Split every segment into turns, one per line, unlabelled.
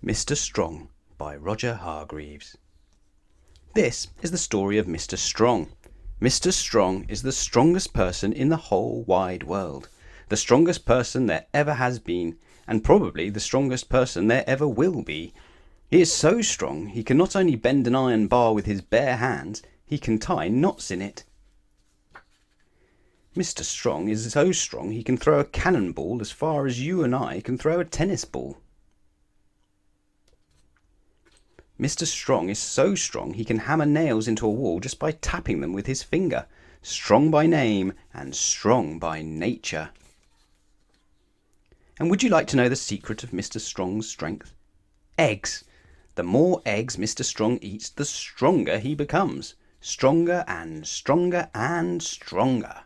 Mr. Strong by Roger Hargreaves. This is the story of Mr. Strong. Mr. Strong is the strongest person in the whole wide world, the strongest person there ever has been, and probably the strongest person there ever will be. He is so strong he can not only bend an iron bar with his bare hands, he can tie knots in it. Mr. Strong is so strong he can throw a cannonball as far as you and I can throw a tennis ball. Mr. Strong is so strong he can hammer nails into a wall just by tapping them with his finger. Strong by name and strong by nature. And would you like to know the secret of Mr. Strong's strength? Eggs. The more eggs Mr. Strong eats, the stronger he becomes. Stronger and stronger and stronger.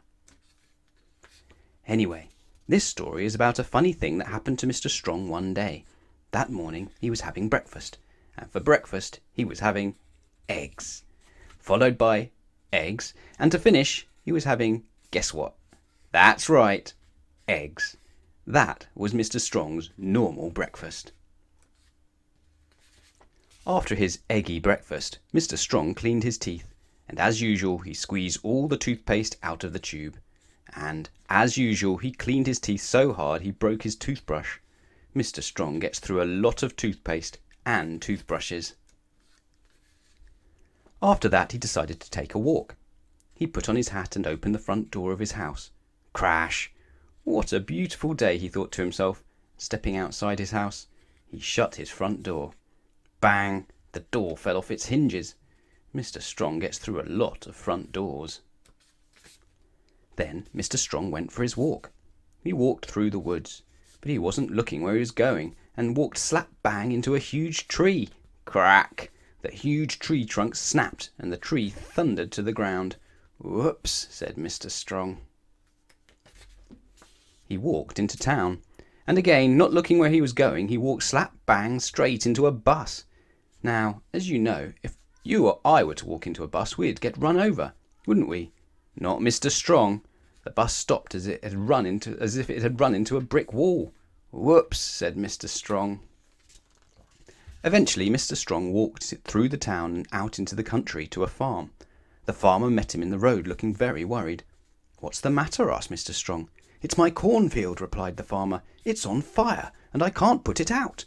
Anyway, this story is about a funny thing that happened to Mr. Strong one day. That morning he was having breakfast. And for breakfast he was having eggs, followed by eggs, and to finish he was having, guess what? That's right, eggs. That was Mr. Strong's normal breakfast. After his eggy breakfast, Mr. Strong cleaned his teeth, and as usual he squeezed all the toothpaste out of the tube. And as usual he cleaned his teeth so hard he broke his toothbrush. Mr. Strong gets through a lot of toothpaste and toothbrushes. After that he decided to take a walk. He put on his hat and opened the front door of his house. Crash! What a beautiful day, he thought to himself. Stepping outside his house, he shut his front door. Bang! The door fell off its hinges. Mr. Strong gets through a lot of front doors. Then Mr. Strong went for his walk. He walked through the woods, but he wasn't looking where he was going, and walked slap bang into a huge tree. Crack! The huge tree trunk snapped, and the tree thundered to the ground. Whoops, said Mr. Strong. He walked into town, and again, not looking where he was going, he walked slap bang straight into a bus. Now, as you know, if you or I were to walk into a bus, we'd get run over, wouldn't we? Not Mr. Strong. The bus stopped as if it had run into a brick wall. Whoops, said Mr. Strong. Eventually Mr. Strong walked through the town and out into the country to a farm. The farmer met him in the road, looking very worried. What's the matter? Asked Mr. Strong. It's my cornfield, replied the farmer. It's on fire, and I can't put it out.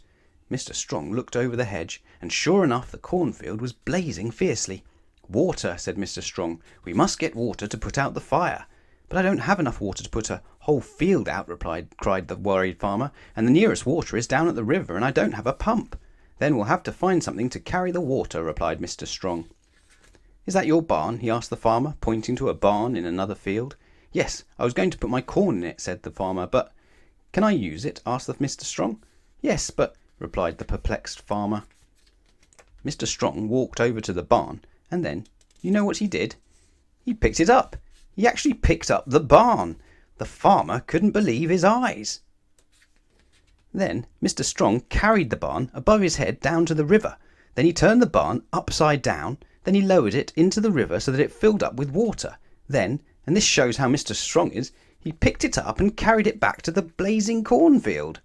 Mr. Strong looked over the hedge, and sure enough the cornfield was blazing fiercely. Water, said Mr. Strong. We must get water to put out the fire. But I don't have enough water to put a whole field out, cried the worried farmer, and the nearest water is down at the river, and I don't have a pump. Then we'll have to find something to carry the water, replied Mr. Strong. Is that your barn? He asked the farmer, pointing to a barn in another field. Yes, I was going to put my corn in it, said the farmer, but... Can I use it? Asked Mr. Strong. Yes, but... replied the perplexed farmer. Mr. Strong walked over to the barn, and then, you know what he did? He picked it up. He actually picked up the barn. The farmer couldn't believe his eyes. Then Mr. Strong carried the barn above his head down to the river. Then he turned the barn upside down. Then he lowered it into the river so that it filled up with water. Then, and this shows how Mr. Strong is, he picked it up and carried it back to the blazing cornfield.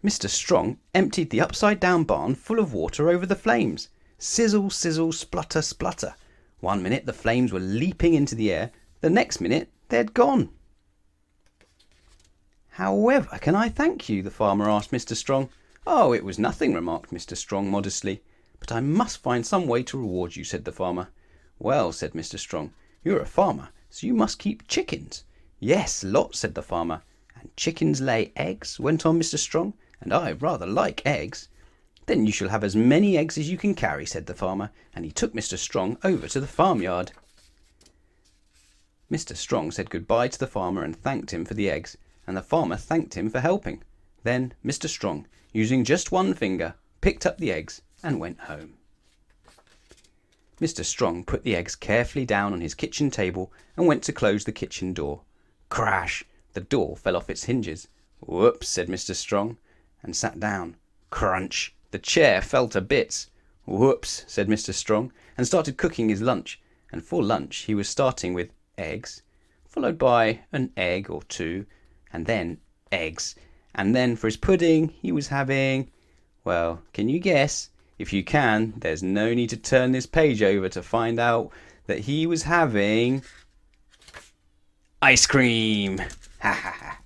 Mr. Strong emptied the upside-down barn full of water over the flames. Sizzle, sizzle, splutter, splutter. 1 minute the flames were leaping into the air. The next minute they had gone. However can I thank you? The farmer asked Mr. Strong. Oh, it was nothing, remarked Mr. Strong modestly. But I must find some way to reward you, said the farmer. Well, said Mr. Strong, you're a farmer, so you must keep chickens. Yes, lots, said the farmer. And chickens lay eggs, went on Mr. Strong, and I rather like eggs. Then you shall have as many eggs as you can carry, said the farmer, and he took Mr. Strong over to the farmyard. Mr. Strong said goodbye to the farmer and thanked him for the eggs, and the farmer thanked him for helping. Then Mr. Strong, using just one finger, picked up the eggs and went home. Mr. Strong put the eggs carefully down on his kitchen table and went to close the kitchen door. Crash! The door fell off its hinges. Whoops, said Mr. Strong, and sat down. Crunch! The chair fell to bits. Whoops, said Mr. Strong, and started cooking his lunch. And for lunch he was starting with eggs, followed by an egg or two, and then eggs. And then for his pudding he was having... Well, can you guess? If you can, there's no need to turn this page over to find out that he was having ice cream. Ha ha ha.